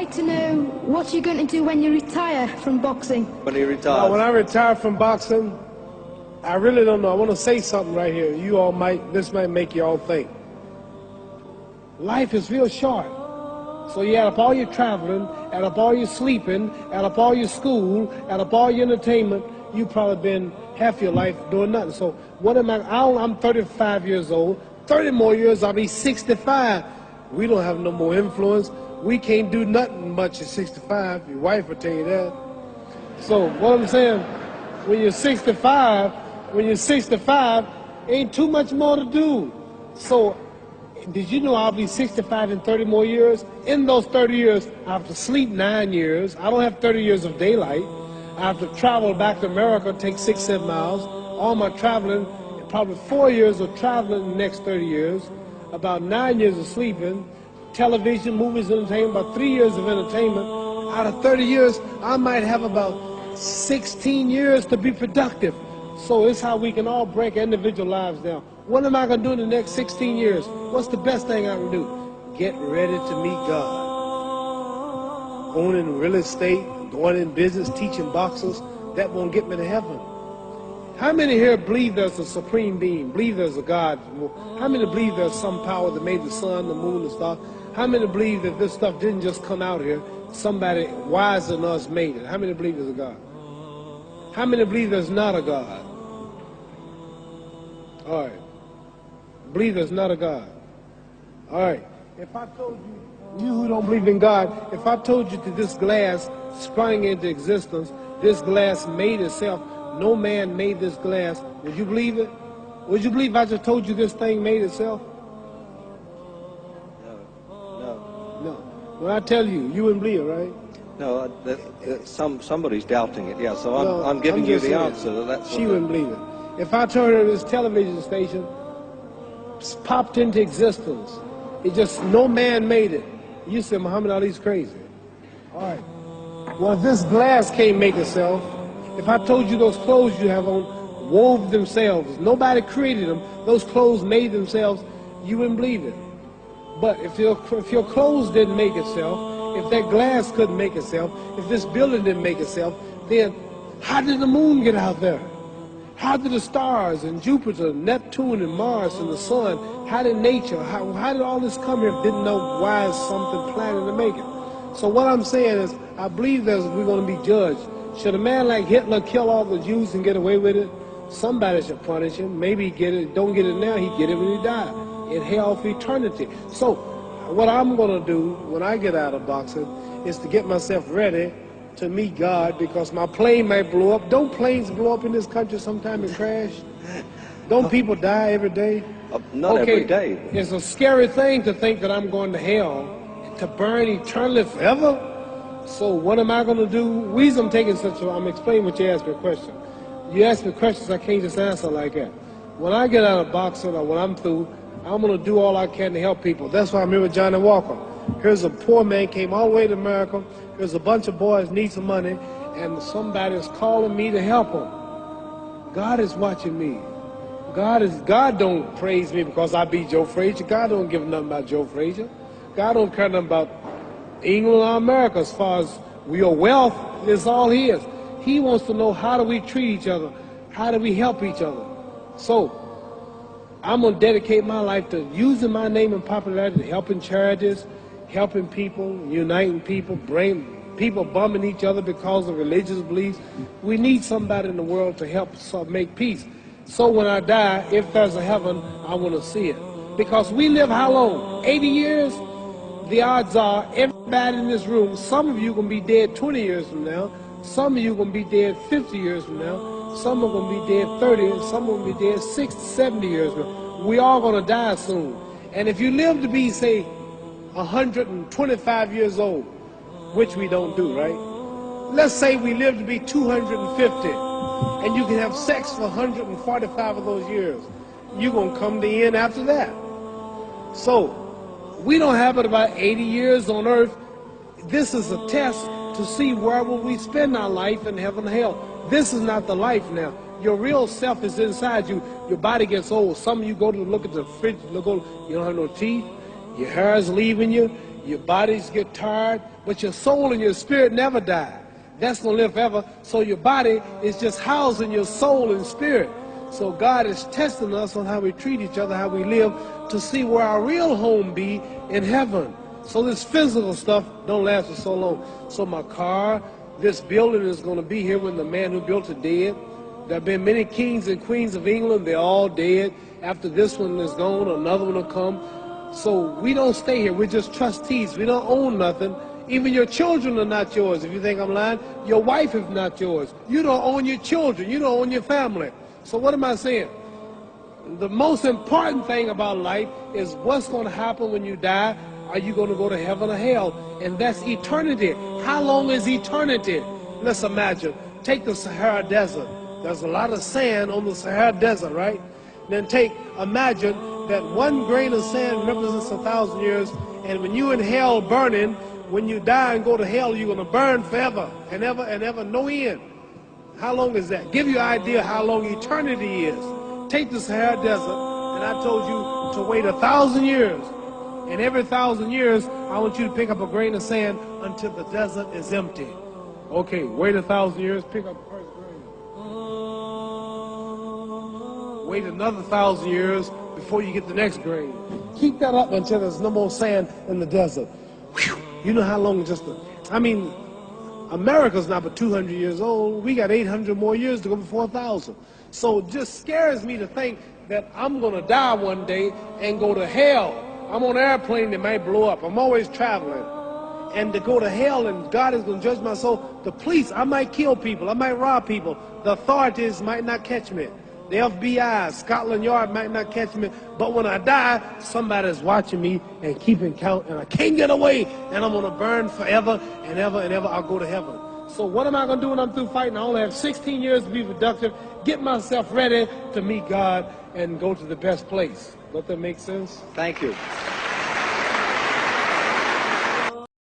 like to know what you're going to do when you retire from boxing. When you retire? When I retire from boxing, I really don't know. I want to say something right here. You all this might make you all think. Life is real short. So you add up all your traveling, add up all your sleeping, add up all your school, add up all your entertainment, you've probably been half your life doing nothing. So what am I'm 35 years old. 30 more years, I'll be 65. We don't have no more influence. We can't do nothing much at 65. Your wife will tell you that. So what I'm saying, when you're 65, ain't too much more to do. So did you know I'll be 65 in 30 more years? In those 30 years, I have to sleep 9 years. I don't have 30 years of daylight. I have to travel back to America, take 6, 7 miles. All my traveling, probably 4 years of traveling in the next 30 years, about 9 years of sleeping, television, movies, entertainment, about 3 years of entertainment. Out of 30 years, I might have about 16 years to be productive. So it's how we can all break individual lives down. What am I going to do in the next 16 years? What's the best thing I can do? Get ready to meet God. Going in real estate, going in business, teaching boxers, that won't get me to heaven. How many here believe there's a supreme being, believe there's a God? How many believe there's some power that made the sun, the moon, the stars? How many believe that this stuff didn't just come out here? Somebody wiser than us made it. How many believe there's a God? How many believe there's not a God? All right. Believe there's not a God. All right. If I told you who don't believe in God, if I told you that this glass sprang into existence, this glass made itself, no man made this glass, would you believe it? Would you believe I just told you this thing made itself? No. When I tell you, you wouldn't believe it, right? No, somebody's doubting it, yeah, so I'm giving you the answer. That's she wouldn't believe it. If I told her this television station popped into existence, it just, no man made it, you said Muhammad Ali's crazy. All right. Well, if this glass can't make itself, if I told you those clothes you have on wove themselves, nobody created them, those clothes made themselves, you wouldn't believe it. But if your clothes didn't make itself, if that glass couldn't make itself, if this building didn't make itself, then how did the moon get out there? How did the stars and Jupiter, Neptune and Mars and the sun, how did nature, how did all this come here? Didn't know why is something planning to make it. So what I'm saying is, I believe we're going to be judged. Should a man like Hitler kill all the Jews and get away with it? Somebody should punish him. Maybe he don't get it now, he'd get it when he died. In hell for eternity. So what I'm going to do when I get out of boxing is to get myself ready to meet God, because my plane might blow up. Don't planes blow up in this country sometime and crash? Don't people die every day? Not every day. It's a scary thing to think that I'm going to hell to burn eternally forever. So what am I going to do? The reason I'm taking I'm explaining what you asked me a question. You ask me questions I can't just answer like that. When I get out of boxing or when I'm through, I'm going to do all I can to help people. That's why I'm here with Johnny Walker. Here's a poor man, came all the way to America. Here's a bunch of boys need some money, and somebody is calling me to help them. God is watching me. God don't praise me because I beat Joe Frazier. God don't give nothing about Joe Frazier. God don't care nothing about England or America as far as your wealth is all his. He wants to know, how do we treat each other? How do we help each other? So I'm going to dedicate my life to using my name and popularity, helping charities, helping people, uniting people, people bumming each other because of religious beliefs. We need somebody in the world to help make peace. So when I die, if there's a heaven, I want to see it. Because we live how long? 80 years? The odds are everybody in this room, some of you are going to be dead 20 years from now, some of you are going to be dead 50 years from now, some are going to be dead 30, and some are going to be dead 60, 70 years from now. We all going to die soon. And if you live to be, say, 125 years old, which we don't do, right? Let's say we live to be 250, and you can have sex for 145 of those years. You're going to come to the end after that. So, we don't have it about 80 years on earth. This is a test to see where will we spend our life in heaven and hell. This is not the life now. Your real self is inside you. Your body gets old. Some of you go to look at the fridge, you don't have no teeth. Your hair is leaving you. Your bodies get tired, but your soul and your spirit never die. That's going to live forever. So your body is just housing your soul and spirit. So God is testing us on how we treat each other, how we live, to see where our real home be in heaven. So this physical stuff don't last for so long. So my car, this building is going to be here when the man who built it dead. There have been many kings and queens of England. They're all dead. After this one is gone, another one will come. So we don't stay here. We're just trustees. We don't own nothing. Even your children are not yours. If you think I'm lying, your wife is not yours. You don't own your children. You don't own your family. So what am I saying? The most important thing about life is what's going to happen when you die. Are you going to go to heaven or hell? And that's eternity. How long is eternity? Let's imagine. Take the Sahara Desert. There's a lot of sand on the Sahara Desert, right? Then imagine that one grain of sand represents 1,000 years, and when you in hell burning, when you die and go to hell, you're going to burn forever and ever and ever, no end. How long is that? Give you an idea how long eternity is. Take the Sahara Desert, and I told you to wait 1,000 years. And every 1,000 years, I want you to pick up a grain of sand until the desert is empty. Okay, wait 1,000 years, pick up the first grain. Wait another 1,000 years before you get the next grain. Keep that up until there's no more sand in the desert. Whew. You know how long America's not but 200 years old. We got 800 more years to go before 1,000. So it just scares me to think that I'm going to die one day and go to hell. I'm on an airplane that might blow up. I'm always traveling. And to go to hell and God is going to judge my soul. The police, I might kill people. I might rob people. The authorities might not catch me. The FBI, Scotland Yard might not catch me. But when I die, somebody's watching me and keeping count. And I can't get away. And I'm going to burn forever and ever and ever. I'll go to heaven. So what am I going to do when I'm through fighting? I only have 16 years to be productive. Get myself ready to meet God and go to the best place. Does that make sense? Thank you.